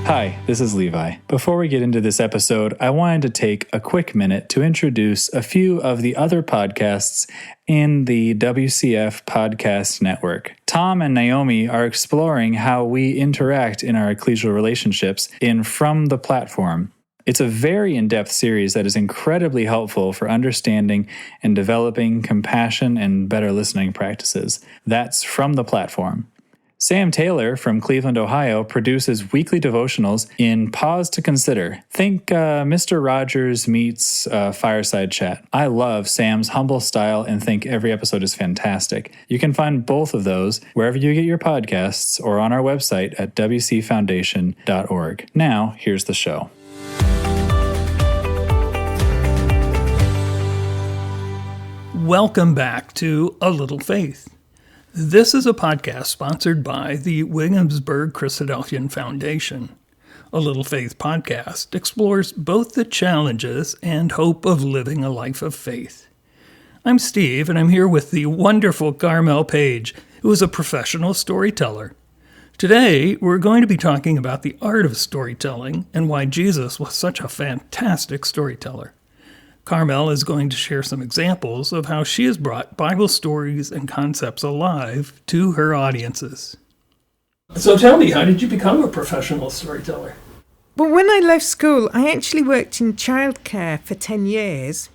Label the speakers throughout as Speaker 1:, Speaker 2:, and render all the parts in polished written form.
Speaker 1: Hi, this is Levi. Before we get into this episode, I wanted to take a quick minute to introduce a few of the other podcasts in the WCF Podcast Network. Tom and Naomi are exploring how we interact in our ecclesial relationships in From the Platform. It's a very in-depth series that is incredibly helpful for understanding and developing compassion and better listening practices. That's From the Platform. Sam Taylor from Cleveland, Ohio, produces weekly devotionals in Pause to Consider. Think Mr. Rogers meets Fireside Chat. I love Sam's humble style and think every episode is fantastic. You can find both of those wherever you get your podcasts or on our website at wcfoundation.org. Now, here's the show.
Speaker 2: Welcome back to A Little Faith. This is a podcast sponsored by the Williamsburg Christadelphian Foundation. A Little Faith podcast explores both the challenges and hope of living a life of faith. I'm Steve, and I'm here with the wonderful Carmel Page, who is a professional storyteller. Today, we're going to be talking about the art of storytelling and why Jesus was such a fantastic storyteller. Carmel is going to share some examples of how she has brought Bible stories and concepts alive to her audiences. So tell me, how did you become a professional storyteller?
Speaker 3: Well, when I left school, I actually worked in childcare for 10 years.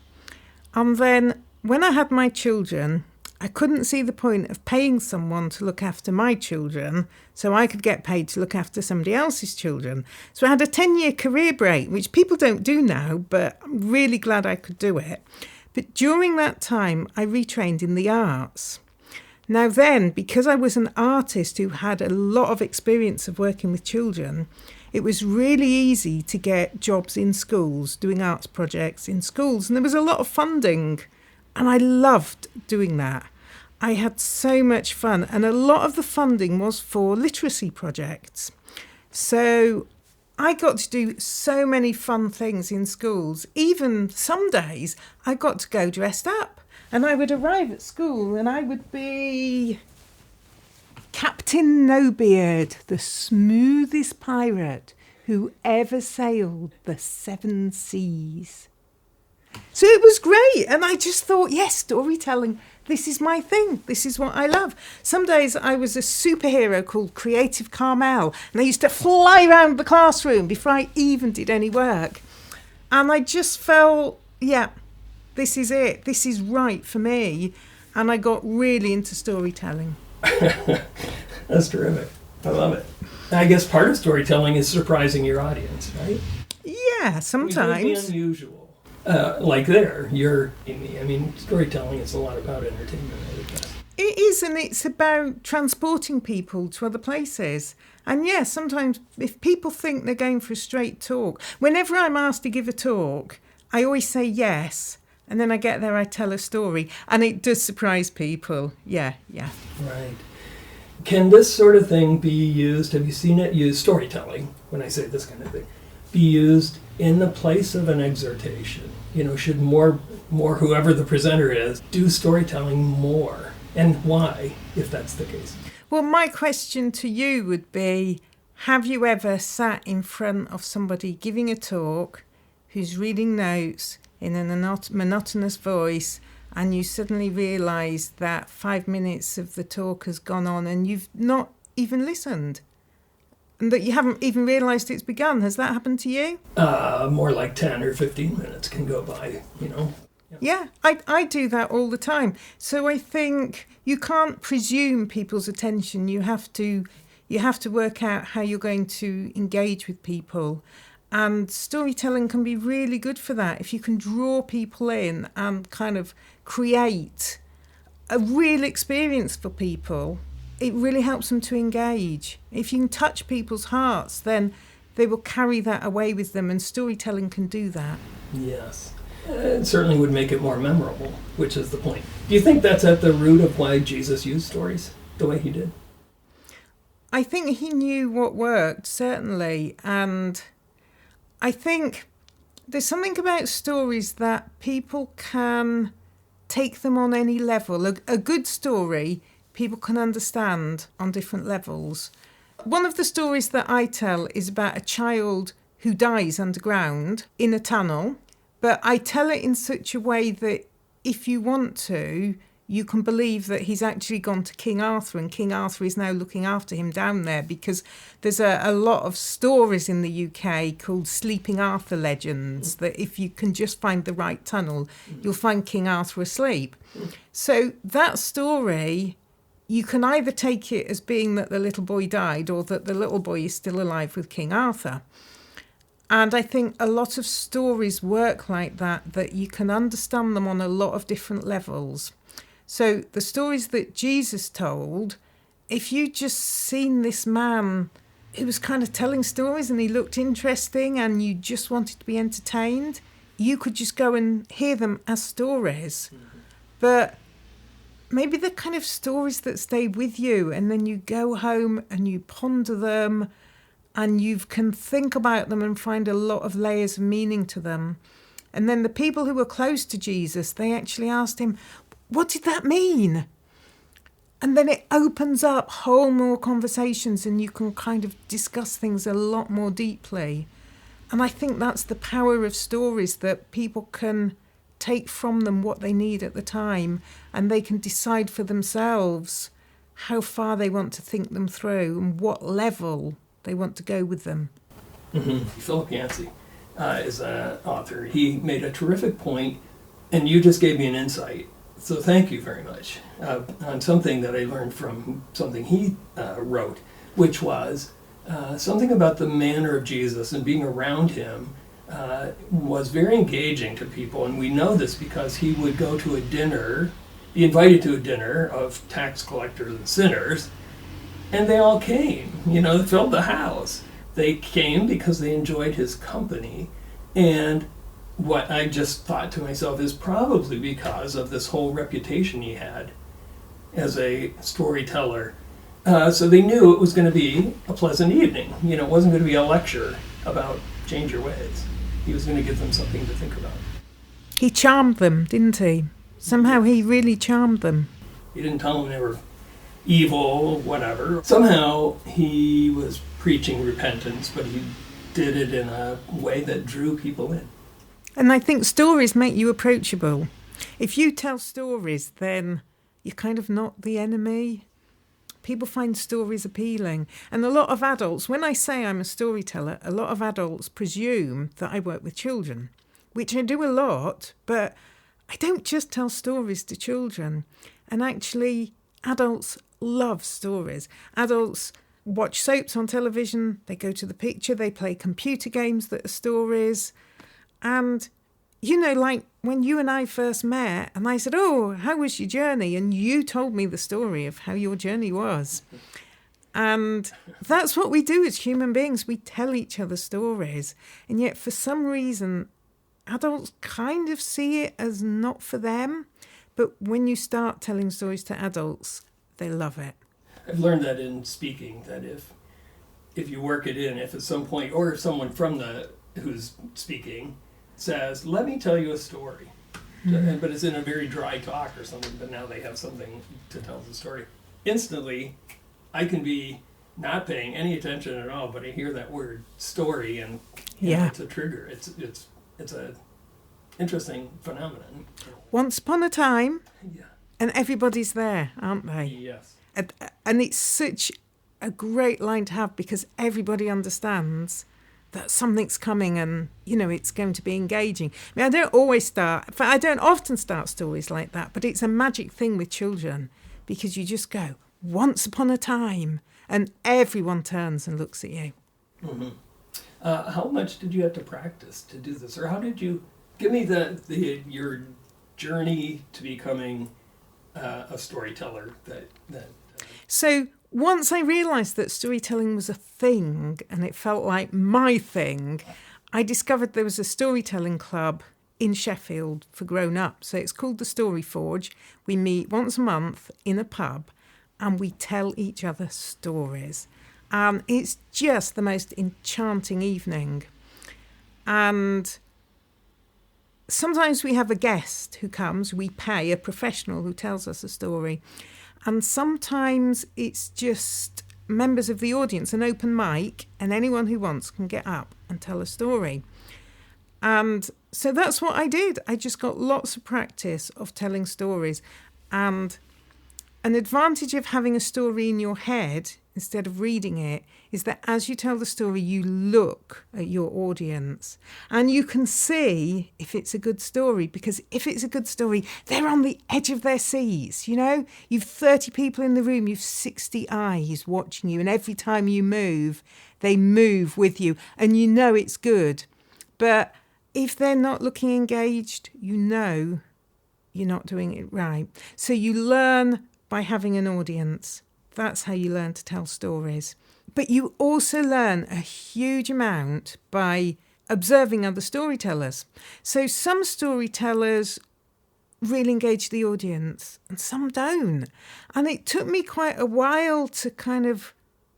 Speaker 3: And then when I had my children, I couldn't see the point of paying someone to look after my children so I could get paid to look after somebody else's children. So I had a 10-year career break, which people don't do now, but I'm really glad I could do it. But during that time, I retrained in the arts. Now then, because I was an artist who had a lot of experience of working with children, it was really easy to get jobs in schools, doing arts projects in schools, and there was a lot of funding. And I loved doing that. I had so much fun. And a lot of the funding was for literacy projects. So I got to do so many fun things in schools. Even some days I got to go dressed up. And I would arrive at school and I would be Captain No-Beard, the smoothest pirate who ever sailed the 7 seas. So it was great, and I just thought, yes, storytelling, this is my thing. This is what I love. Some days I was a superhero called Creative Carmel, and I used to fly around the classroom before I even did any work. And I just felt, yeah, this is it. This is right for me. And I got really into storytelling.
Speaker 2: That's terrific. I love it. I guess part of storytelling is surprising your audience, right?
Speaker 3: Yeah, sometimes.
Speaker 2: It would be unusual. Storytelling is a lot about entertainment, I guess.
Speaker 3: It is, and it's about transporting people to other places. And yes, sometimes if people think they're going for a straight talk, whenever I'm asked to give a talk, I always say yes. And then I get there, I tell a story. And it does surprise people. Yeah.
Speaker 2: Right. Can this sort of thing be used, have you seen it used, storytelling, when I say this kind of thing, be used in the place of an exhortation? Should more whoever the presenter is do storytelling more, and why, if that's the case?
Speaker 3: Well, my question to you would be, have you ever sat in front of somebody giving a talk who's reading notes in a monotonous voice, and you suddenly realise that 5 minutes of the talk has gone on and you've not even listened? And that you haven't even realised it's begun. Has that happened to you?
Speaker 2: More like 10 or 15 minutes can go by,
Speaker 3: Yeah, I do that all the time. So I think you can't presume people's attention. You have to work out how you're going to engage with people. And storytelling can be really good for that. If you can draw people in and kind of create a real experience for people, it really helps them to engage. If you can touch people's hearts, then they will carry that away with them, and storytelling can do that.
Speaker 2: Yes. It certainly would make it more memorable, which is the point. Do you think that's at the root of why Jesus used stories the way he did?
Speaker 3: I think he knew what worked, certainly. And I think there's something about stories that people can take them on any level. A good story people can understand on different levels. One of the stories that I tell is about a child who dies underground in a tunnel, but I tell it in such a way that if you want to, you can believe that he's actually gone to King Arthur, and King Arthur is now looking after him down there, because there's a lot of stories in the UK called Sleeping Arthur legends, that if you can just find the right tunnel, you'll find King Arthur asleep. So that story, you can either take it as being that the little boy died or that the little boy is still alive with King Arthur. And I think a lot of stories work like that, that you can understand them on a lot of different levels. So the stories that Jesus told, if you just seen this man who was kind of telling stories and he looked interesting and you just wanted to be entertained, you could just go and hear them as stories. But maybe the kind of stories that stay with you, and then you go home and you ponder them and you can think about them and find a lot of layers of meaning to them. And then the people who were close to Jesus, they actually asked him, what did that mean? And then it opens up whole more conversations and you can kind of discuss things a lot more deeply. And I think that's the power of stories, that people can take from them what they need at the time, and they can decide for themselves how far they want to think them through and what level they want to go with them.
Speaker 2: Philip Yancey is an author. He made a terrific point, and you just gave me an insight. So thank you very much on something that I learned from something he wrote, which was something about the manner of Jesus, and being around him was very engaging to people. And we know this because he would go to a dinner, be invited to a dinner of tax collectors and sinners, and they all came, they filled the house. They came because they enjoyed his company. And what I just thought to myself is probably because of this whole reputation he had as a storyteller. So they knew it was going to be a pleasant evening. It wasn't going to be a lecture about change your ways. He was going to give them something to think about.
Speaker 3: He charmed them, didn't he? Somehow he really charmed them.
Speaker 2: He didn't tell them they were evil, whatever. Somehow he was preaching repentance, but he did it in a way that drew people in.
Speaker 3: And I think stories make you approachable. If you tell stories, then you're kind of not the enemy. People find stories appealing. And a lot of adults, when I say I'm a storyteller, a lot of adults presume that I work with children, which I do a lot, but I don't just tell stories to children. And actually, adults love stories. Adults watch soaps on television, they go to the picture, they play computer games that are stories. And, like when you and I first met and I said, oh, how was your journey? And you told me the story of how your journey was. And that's what we do as human beings. We tell each other stories. And yet for some reason, adults kind of see it as not for them. But when you start telling stories to adults, they love it.
Speaker 2: I've learned that in speaking, that if you work it in, if at some point, or if someone from who's speaking says, let me tell you a story, but it's in a very dry talk or something, but now they have something to tell the story. Instantly, I can be not paying any attention at all, but I hear that word story, and it's a trigger. It's a interesting phenomenon.
Speaker 3: Once upon a time, and everybody's there, aren't they?
Speaker 2: Yes.
Speaker 3: And it's such a great line to have, because everybody understands that something's coming and, it's going to be engaging. I don't often start stories like that, but it's a magic thing with children, because you just go, once upon a time, and everyone turns and looks at you.
Speaker 2: Mm-hmm. How much did you have to practice to do this? Or how did you, give me your journey to becoming a storyteller
Speaker 3: So once I realised that storytelling was a thing and it felt like my thing, I discovered there was a storytelling club in Sheffield for grown-ups. So it's called the Story Forge. We meet once a month in a pub and we tell each other stories. It's just the most enchanting evening. And sometimes we have a guest who comes, we pay a professional who tells us a story. And sometimes it's just members of the audience an open mic, and anyone who wants can get up and tell a story. And so that's what I did. I just got lots of practice of telling stories. And an advantage of having a story in your head instead of reading it is that as you tell the story, you look at your audience and you can see if it's a good story, because if it's a good story, they're on the edge of their seats. You know, you've 30 people in the room, you've 60 eyes watching you, and every time you move, they move with you, and you know it's good. But if they're not looking engaged, you know you're not doing it right. So you learn by having an audience. That's how you learn to tell stories. But you also learn a huge amount by observing other storytellers. So some storytellers really engage the audience and some don't. And it took me quite a while to kind of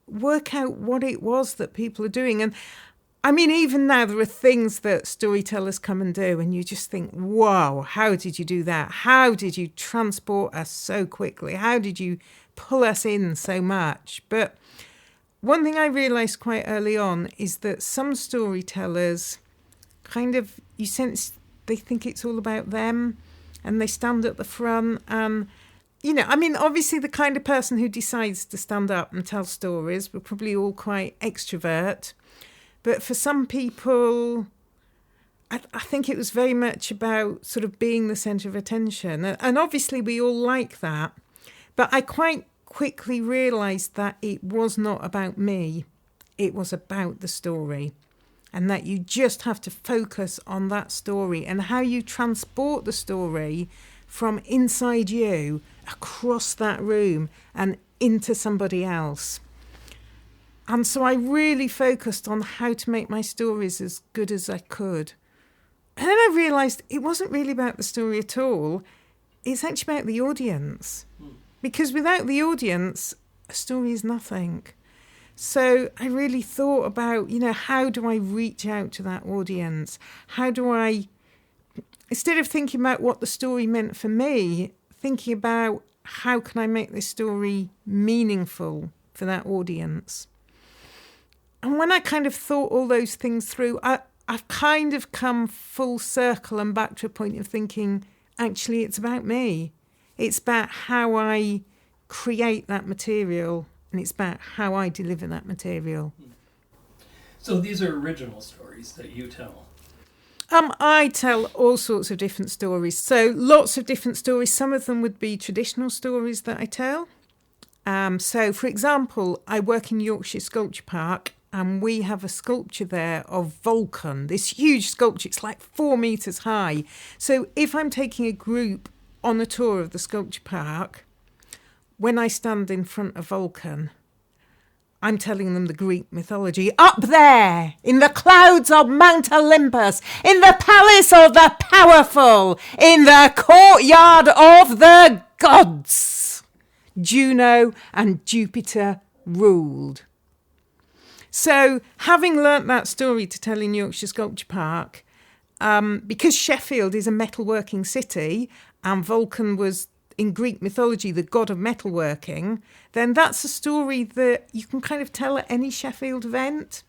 Speaker 3: work out what it was that people are doing. And I mean, even now there are things that storytellers come and do and you just think, wow, how did you do that? How did you transport us so quickly? How did you pull us in so much? But one thing I realised quite early on is that some storytellers kind of, you sense they think it's all about them and they stand at the front and, you know, I mean, obviously the kind of person who decides to stand up and tell stories, we're probably all quite extrovert. But for some people, I think it was very much about sort of being the centre of attention. And obviously we all like that. But I quite quickly realised that it was not about me. It was about the story. And that you just have to focus on that story and how you transport the story from inside you across that room and into somebody else. And so I really focused on how to make my stories as good as I could. And then I realised it wasn't really about the story at all. It's actually about the audience. Because without the audience, a story is nothing. So I really thought about, you know, how do I reach out to that audience? How do I, instead of thinking about what the story meant for me, thinking about how can I make this story meaningful for that audience? And when I kind of thought all those things through, I've kind of come full circle and back to a point of thinking, actually, it's about me. It's about how I create that material, and it's about how I deliver that material.
Speaker 2: So these are original stories that you tell?
Speaker 3: I tell all sorts of different stories. So lots of different stories. Some of them would be traditional stories that I tell. So, for example, I work in Yorkshire Sculpture Park, and we have a sculpture there of Vulcan, this huge sculpture. It's like 4 meters high. So if I'm taking a group on a tour of the sculpture park, when I stand in front of Vulcan, I'm telling them the Greek mythology. Up there, in the clouds of Mount Olympus, in the palace of the powerful, in the courtyard of the gods, Juno and Jupiter ruled. So, having learnt that story to tell in Yorkshire Sculpture Park, because Sheffield is a metalworking city and Vulcan was, in Greek mythology, the god of metalworking, then that's a story that you can kind of tell at any Sheffield event.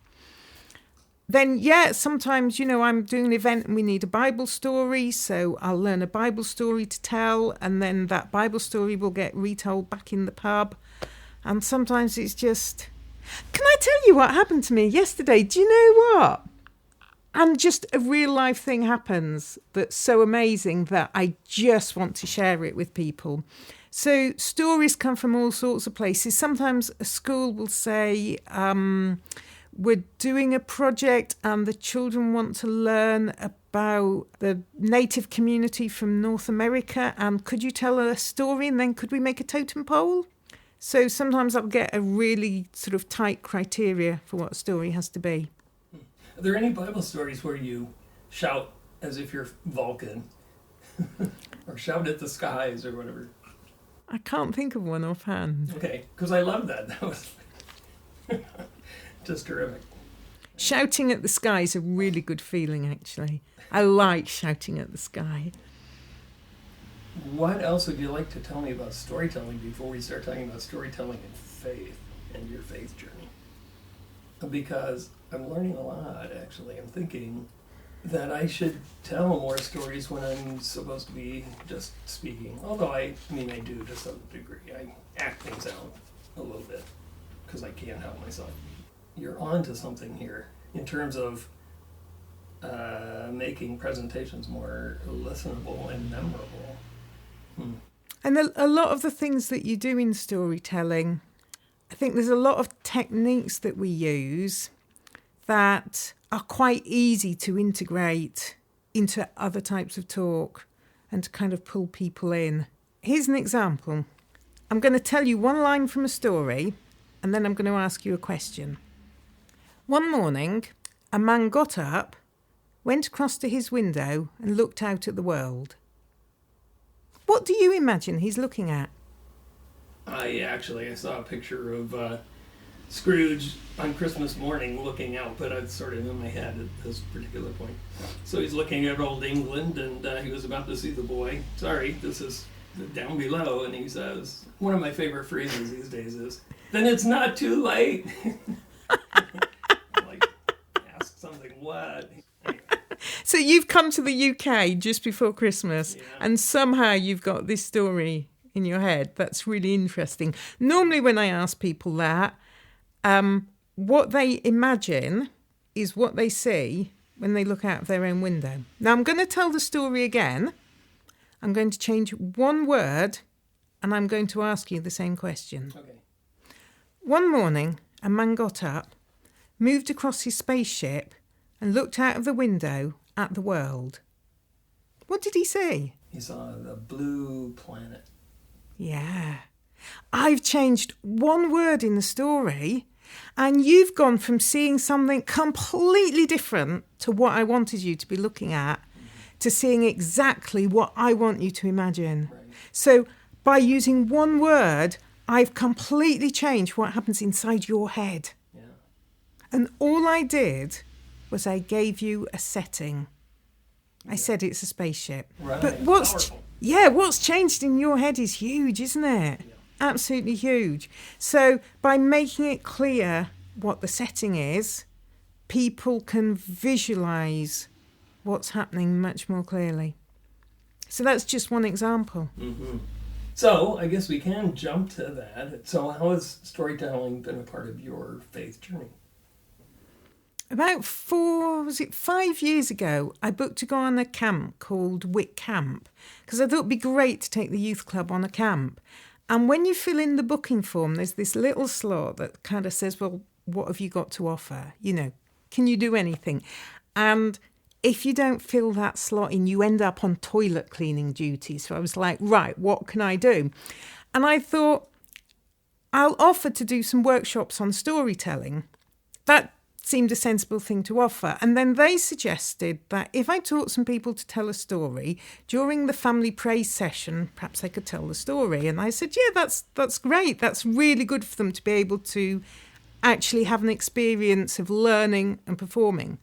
Speaker 3: Then, yeah, sometimes, you know, I'm doing an event and we need a Bible story, so I'll learn a Bible story to tell, and then that Bible story will get retold back in the pub. And sometimes it's just... Can I tell you what happened to me yesterday? Do you know what? And just a real life thing happens that's so amazing that I just want to share it with people. So stories come from all sorts of places. Sometimes a school will say, we're doing a project and the children want to learn about the native community from North America. And could you tell a story and then could we make a totem pole? So sometimes I'll get a really sort of tight criteria for what a story has to be.
Speaker 2: Are there any Bible stories where you shout as if you're Vulcan? Or shout at the skies or whatever?
Speaker 3: I can't think of one offhand.
Speaker 2: Okay, because I love that. That was just terrific.
Speaker 3: Shouting at the sky is a really good feeling, actually. I like shouting at the sky.
Speaker 2: What else would you like to tell me about storytelling before we start talking about storytelling and faith? and your faith journey. Because I'm learning a lot, actually. I'm thinking that I should tell more stories when I'm supposed to be just speaking. Although I do to some degree. I act things out a little bit because I can't help myself. You're onto something here in terms of making presentations more listenable and memorable.
Speaker 3: And a lot of the things that you do in storytelling, I think there's a lot of techniques that we use that are quite easy to integrate into other types of talk and to kind of pull people in. Here's an example. I'm going to tell you one line from a story, and then I'm going to ask you a question. One morning, a man got up, went across to his window and looked out at the world. What do you imagine he's looking at?
Speaker 2: I saw a picture of Scrooge on Christmas morning looking out, but it's sort of in my head at this particular point. So he's looking at old England, and he was about to see the boy. Sorry, this is down below, and he says, one of my favorite phrases these days is, "Then it's not too late." Like, ask something, what? Anyway.
Speaker 3: So you've come to the UK just before Christmas, and somehow you've got this story in your head. That's really interesting. Normally when I ask people that, what they imagine is what they see when they look out of their own window. Now I'm going to tell the story again. I'm going to change one word, and I'm going to ask you the same question.
Speaker 2: Okay.
Speaker 3: One morning, a man got up, moved across his spaceship, and looked out of the window at the world. What did he see?
Speaker 2: He saw the blue planet.
Speaker 3: Yeah. I've changed one word in the story, and you've gone from seeing something completely different to what I wanted you to be looking at to seeing exactly what I want you to imagine.
Speaker 2: Right.
Speaker 3: So by using one word, I've completely changed what happens inside your head.
Speaker 2: Yeah.
Speaker 3: And all I did was I gave you a setting. I said it's a spaceship.
Speaker 2: Right.
Speaker 3: But
Speaker 2: Powerful.
Speaker 3: what's changed in your head is huge, isn't it?
Speaker 2: Yeah.
Speaker 3: Absolutely huge. So by making it clear what the setting is, people can visualize what's happening much more clearly. So that's just one example.
Speaker 2: Mm-hmm. So I guess we can jump to that. So how has storytelling been a part of your faith journey?
Speaker 3: About 5 years ago, I booked to go on a camp called Wick Camp because I thought it'd be great to take the youth club on a camp. And when you fill in the booking form, there's this little slot that kind of says, well, what have you got to offer? Can you do anything? And if you don't fill that slot in, you end up on toilet cleaning duty. So I was like, right, what can I do? And I thought, I'll offer to do some workshops on storytelling. That seemed a sensible thing to offer. And then they suggested that if I taught some people to tell a story during the family praise session, perhaps they could tell the story. And I said, yeah, that's great. That's really good for them to be able to actually have an experience of learning and performing.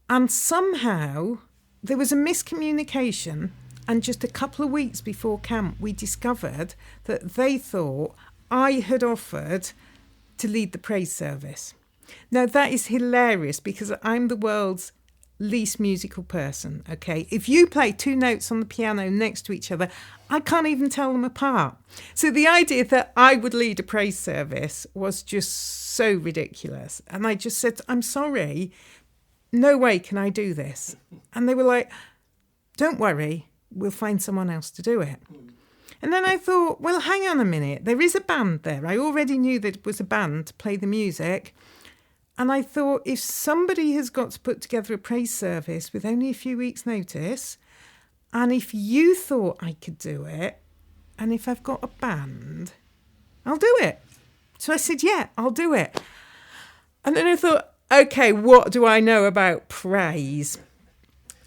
Speaker 3: And somehow there was a miscommunication, and just a couple of weeks before camp, we discovered that they thought I had offered to lead the praise service. Now, that is hilarious because I'm the world's least musical person, okay? If you play two notes on the piano next to each other, I can't even tell them apart. So the idea that I would lead a praise service was just so ridiculous. And I just said, I'm sorry, no way can I do this. And they were like, don't worry, we'll find someone else to do it. And then I thought, well, hang on a minute. There is a band there. I already knew that it was a band to play the music. And I thought, if somebody has got to put together a praise service with only a few weeks' notice, and if you thought I could do it, and if I've got a band, I'll do it. So I said, yeah, I'll do it. And then I thought, okay, what do I know about praise?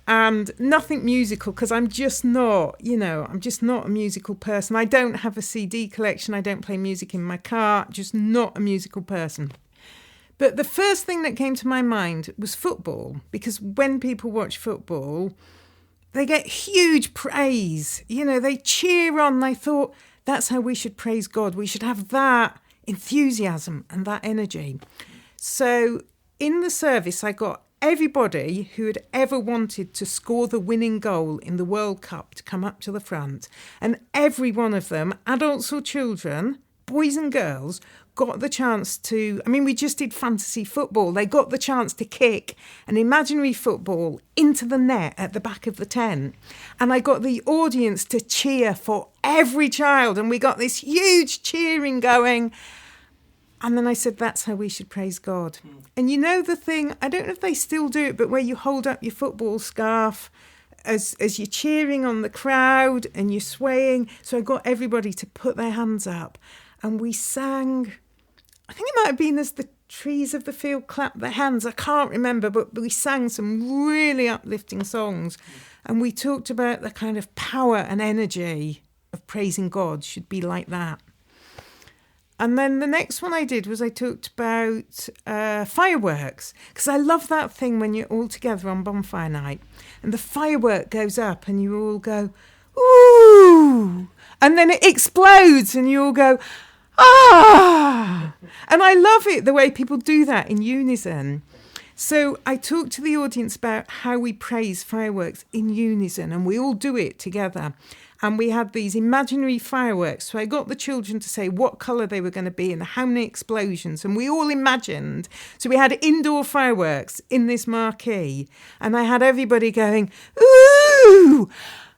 Speaker 3: And nothing musical, because I'm just not a musical person. I don't have a CD collection. I don't play music in my car. Just not a musical person. But the first thing that came to my mind was football, because when people watch football, they get huge praise. They cheer on. I thought, that's how we should praise God. We should have that enthusiasm and that energy. So in the service, I got everybody who had ever wanted to score the winning goal in the World Cup to come up to the front. And every one of them, adults or children, boys and girls, got the chance to, we just did fantasy football. They got the chance to kick an imaginary football into the net at the back of the tent. And I got the audience to cheer for every child. And we got this huge cheering going. And then I said, that's how we should praise God. And you know the thing, I don't know if they still do it, but where you hold up your football scarf as you're cheering on the crowd and you're swaying. So I got everybody to put their hands up. And we sang, I think it might have been as the trees of the field clap their hands. I can't remember, but we sang some really uplifting songs. And we talked about the kind of power and energy of praising God should be like that. And then the next one I did was I talked about fireworks, because I love that thing when you're all together on bonfire night and the firework goes up and you all go, ooh, and then it explodes and you all go, ah! And I love it, the way people do that in unison. So I talked to the audience about how we praise fireworks in unison, and we all do it together. And we had these imaginary fireworks. So I got the children to say what colour they were going to be and how many explosions. And we all imagined. So we had indoor fireworks in this marquee. And I had everybody going, ooh,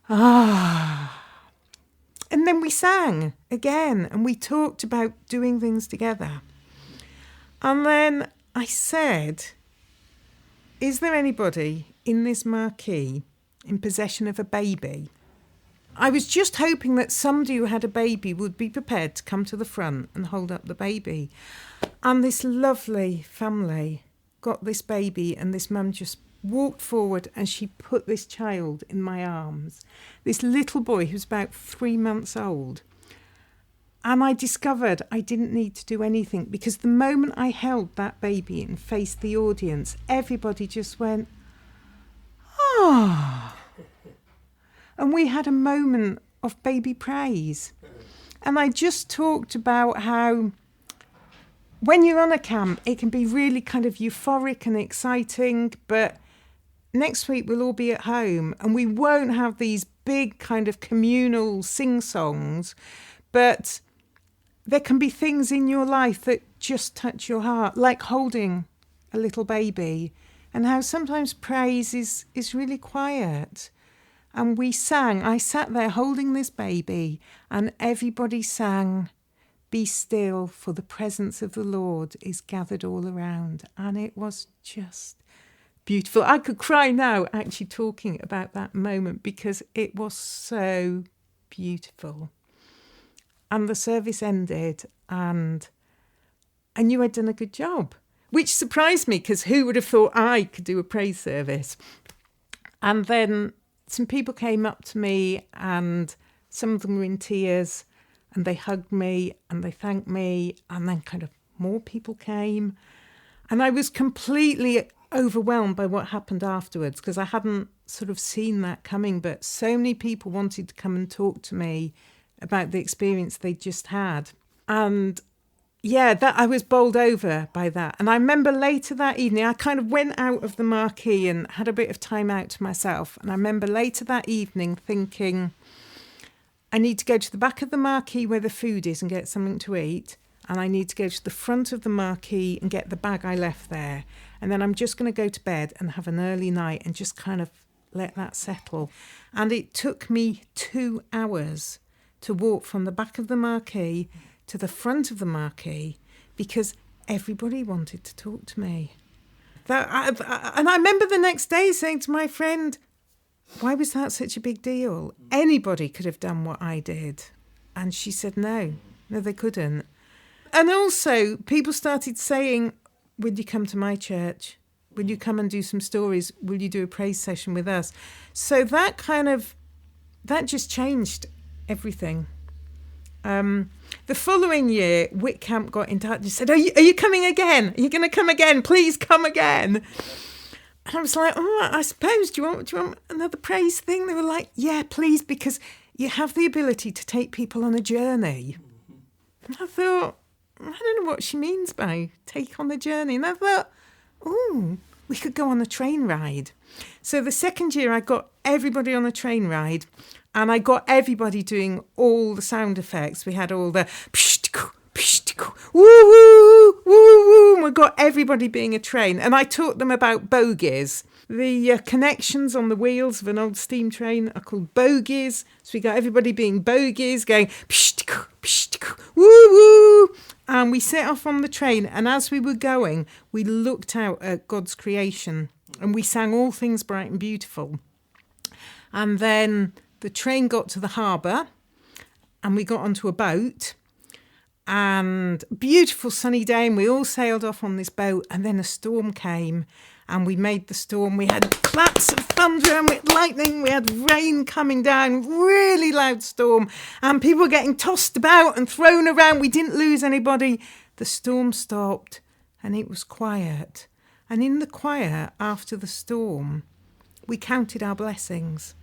Speaker 3: ah. And then we sang again. And we talked about doing things together. And then I said, is there anybody in this marquee in possession of a baby? I was just hoping that somebody who had a baby would be prepared to come to the front and hold up the baby. And this lovely family got this baby, and this mum just walked forward and she put this child in my arms. This little boy who's about 3 months old. And I discovered I didn't need to do anything, because the moment I held that baby and faced the audience, everybody just went, ah. And we had a moment of baby praise. And I just talked about how when you're on a camp, it can be really kind of euphoric and exciting, but next week we'll all be at home and we won't have these big kind of communal sing-songs, but there can be things in your life that just touch your heart, like holding a little baby, and how sometimes praise is really quiet. And we sang. I sat there holding this baby and everybody sang, "Be still, for the presence of the Lord is gathered all around." And it was just beautiful. I could cry now actually talking about that moment, because it was so beautiful. And the service ended and I knew I'd done a good job, which surprised me, because who would have thought I could do a praise service? And then some people came up to me and some of them were in tears and they hugged me and they thanked me, and then kind of more people came. And I was completely overwhelmed by what happened afterwards, because I hadn't sort of seen that coming, but so many people wanted to come and talk to me about the experience they'd just had. And yeah, that I was bowled over by that. And I remember later that evening, I kind of went out of the marquee and had a bit of time out to myself. And I remember later that evening thinking, I need to go to the back of the marquee where the food is and get something to eat. And I need to go to the front of the marquee and get the bag I left there. And then I'm just going to go to bed and have an early night and just kind of let that settle. And it took me 2 hours to walk from the back of the marquee to the front of the marquee, because everybody wanted to talk to me. And I remember the next day saying to my friend, why was that such a big deal? Anybody could have done what I did. And she said, no, they couldn't. And also people started saying, will you come to my church? Will you come and do some stories? Will you do a praise session with us? So that just changed everything. The following year, Whitcamp got in touch and said, are you coming again? Are you going to come again? Please come again. And I was like, oh, I suppose, do you want another praise thing? They were like, yeah, please, because you have the ability to take people on a journey. And I thought, I don't know what she means by take on a journey. And I thought, oh, we could go on a train ride. So the second year I got everybody on a train ride, and I got everybody doing all the sound effects. We had all the woo woo woo woo. We got everybody being a train, and I taught them about bogies. The connections on the wheels of an old steam train are called bogies. So we got everybody being bogies, going woo woo. And we set off on the train, and as we were going, we looked out at God's creation, and we sang All Things Bright and Beautiful. And then the train got to the harbour, and we got onto a boat, and beautiful sunny day, and we all sailed off on this boat, and then a storm came, and we made the storm. We had claps of thunder and with lightning. We had rain coming down, really loud storm, and people were getting tossed about and thrown around. We didn't lose anybody. The storm stopped, and it was quiet. And in the quiet after the storm, we counted our blessings.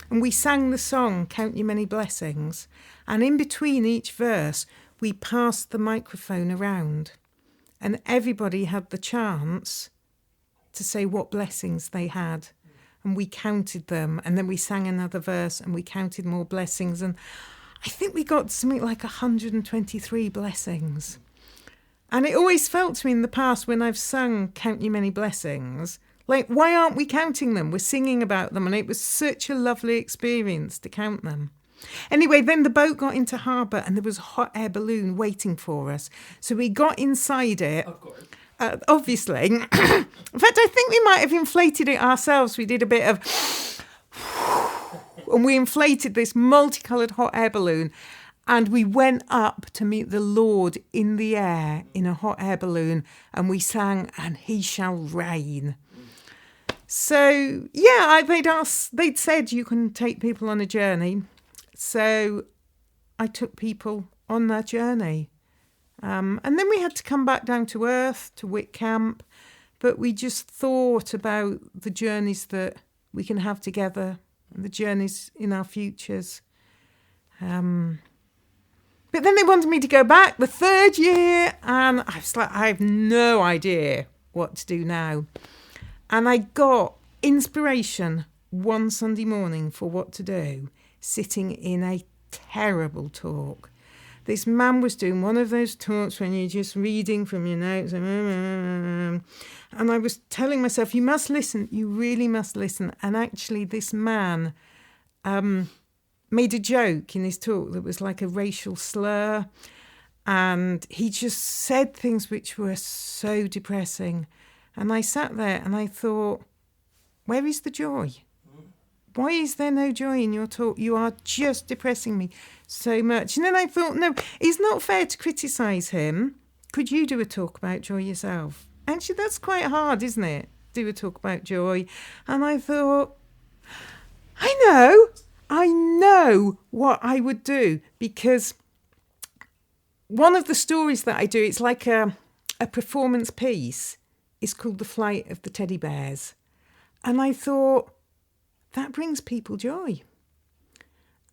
Speaker 3: And we sang the song, Count Your Many Blessings. And in between each verse, we passed the microphone around. And everybody had the chance to say what blessings they had. And we counted them. And then we sang another verse and we counted more blessings. And I think we got something like 123 blessings. And it always felt to me in the past when I've sung Count Your Many Blessings, like, why aren't we counting them? We're singing about them. And it was such a lovely experience to count them. Anyway, then the boat got into harbour and there was a hot air balloon waiting for us. So we got inside it.
Speaker 2: Of course.
Speaker 3: Obviously. In fact, I think we might have inflated it ourselves. We did a bit of... and we inflated this multicoloured hot air balloon. And we went up to meet the Lord in the air in a hot air balloon. And we sang, And He Shall Reign. So, yeah, they'd said you can take people on a journey. So I took people on that journey. And then we had to come back down to earth, to Wick Camp. But we just thought about the journeys that we can have together, and the journeys in our futures. But then they wanted me to go back the third year, and I was like, I have no idea what to do now. And I got inspiration one Sunday morning for what to do, sitting in a terrible talk. This man was doing one of those talks when you're just reading from your notes. And I was telling myself, you must listen, you really must listen. And actually this man made a joke in his talk that was like a racial slur. And he just said things which were so depressing. And I sat there and I thought, where is the joy? Why is there no joy in your talk? You are just depressing me so much. And then I thought, no, it's not fair to criticise him. Could you do a talk about joy yourself? Actually, that's quite hard, isn't it? Do a talk about joy. And I thought, I know what I would do, because one of the stories that I do, it's like a performance piece, is called The Flight of the Teddy Bears. And I thought, that brings people joy.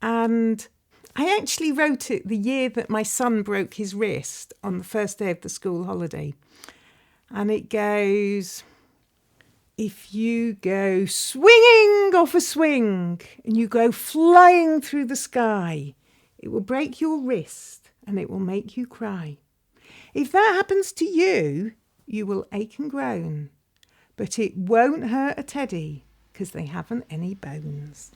Speaker 3: And I actually wrote it the year that my son broke his wrist on the first day of the school holiday. And it goes, if you go swinging off a swing and you go flying through the sky, it will break your wrist and it will make you cry. If that happens to you, you will ache and groan. But it won't hurt a teddy, because they haven't any bones.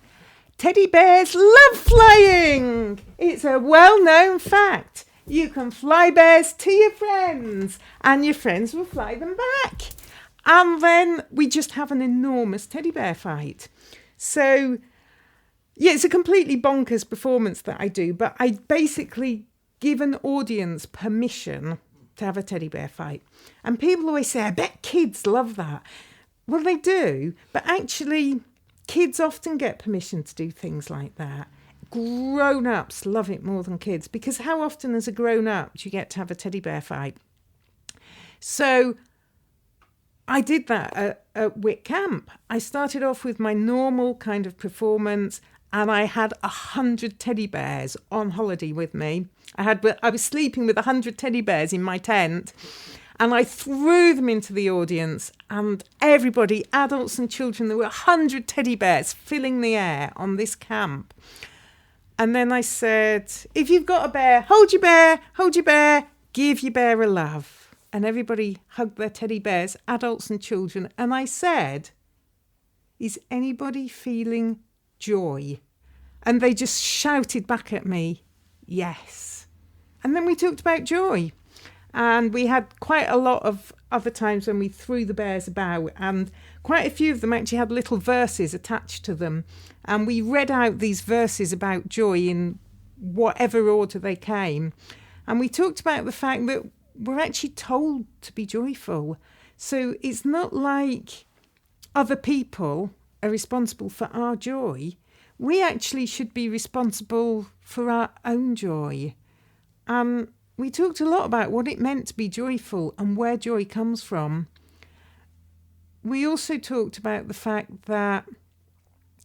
Speaker 3: Teddy bears love flying. It's a well-known fact. You can fly bears to your friends, and your friends will fly them back. And then we just have an enormous teddy bear fight. So, yeah, it's a completely bonkers performance that I do, but I basically give an audience permission to have a teddy bear fight. And people always say, I bet kids love that. Well, they do, but actually kids often get permission to do things like that. Grown-ups love it more than kids, because how often as a grown-up do you get to have a teddy bear fight? So I did that at Wick Camp. I started off with my normal kind of performance, and I had 100 teddy bears on holiday with me. I was sleeping with 100 teddy bears in my tent, and I threw them into the audience, and everybody, adults and children, there were 100 teddy bears filling the air on this camp. And then I said, if you've got a bear, hold your bear, give your bear a love. And everybody hugged their teddy bears, adults and children. And I said, is anybody feeling joy? And they just shouted back at me, yes. And then we talked about joy. And we had quite a lot of other times when we threw the bears about, and quite a few of them actually had little verses attached to them. And we read out these verses about joy in whatever order they came. And we talked about the fact that we're actually told to be joyful. So it's not like other people are responsible for our joy. We actually should be responsible for our own joy. We talked a lot about what it meant to be joyful and where joy comes from. We also talked about the fact that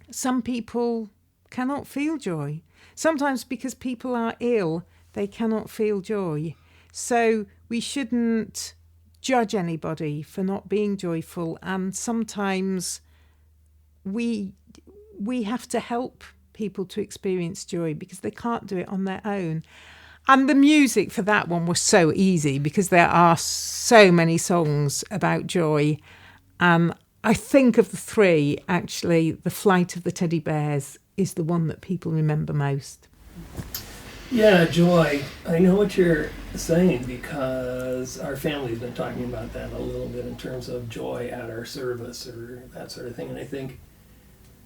Speaker 3: some people cannot feel joy. Sometimes because people are ill, they cannot feel joy. So we shouldn't judge anybody for not being joyful. And sometimes we have to help people to experience joy because they can't do it on their own. And the music for that one was so easy because there are so many songs about joy. I think of the three, actually, The Flight of the Teddy Bears is the one that people remember most.
Speaker 2: Yeah, joy. I know what you're saying because our family's been talking about that a little bit in terms of joy at our service or that sort of thing. And I think,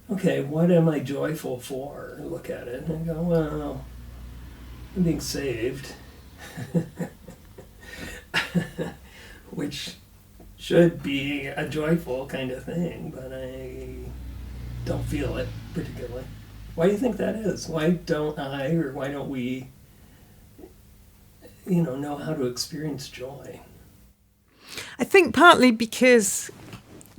Speaker 2: okay, what am I joyful for? I look at it and I go, well, I'm being saved, which should be a joyful kind of thing, but I don't feel it particularly. Why do you think that is? Why don't I, or why don't we, know how to experience joy?
Speaker 3: I think partly because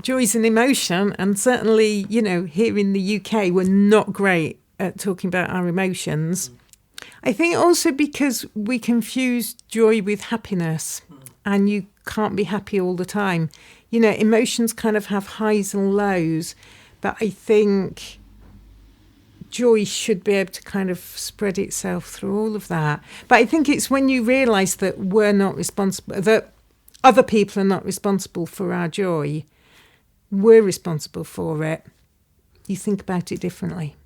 Speaker 3: joy is an emotion, and certainly, here in the UK, we're not great at talking about our emotions. I think also because we confuse joy with happiness, and you can't be happy all the time. Emotions kind of have highs and lows, but I think joy should be able to kind of spread itself through all of that. But I think it's when you realise that we're not responsible, that other people are not responsible for our joy, we're responsible for it, you think about it differently.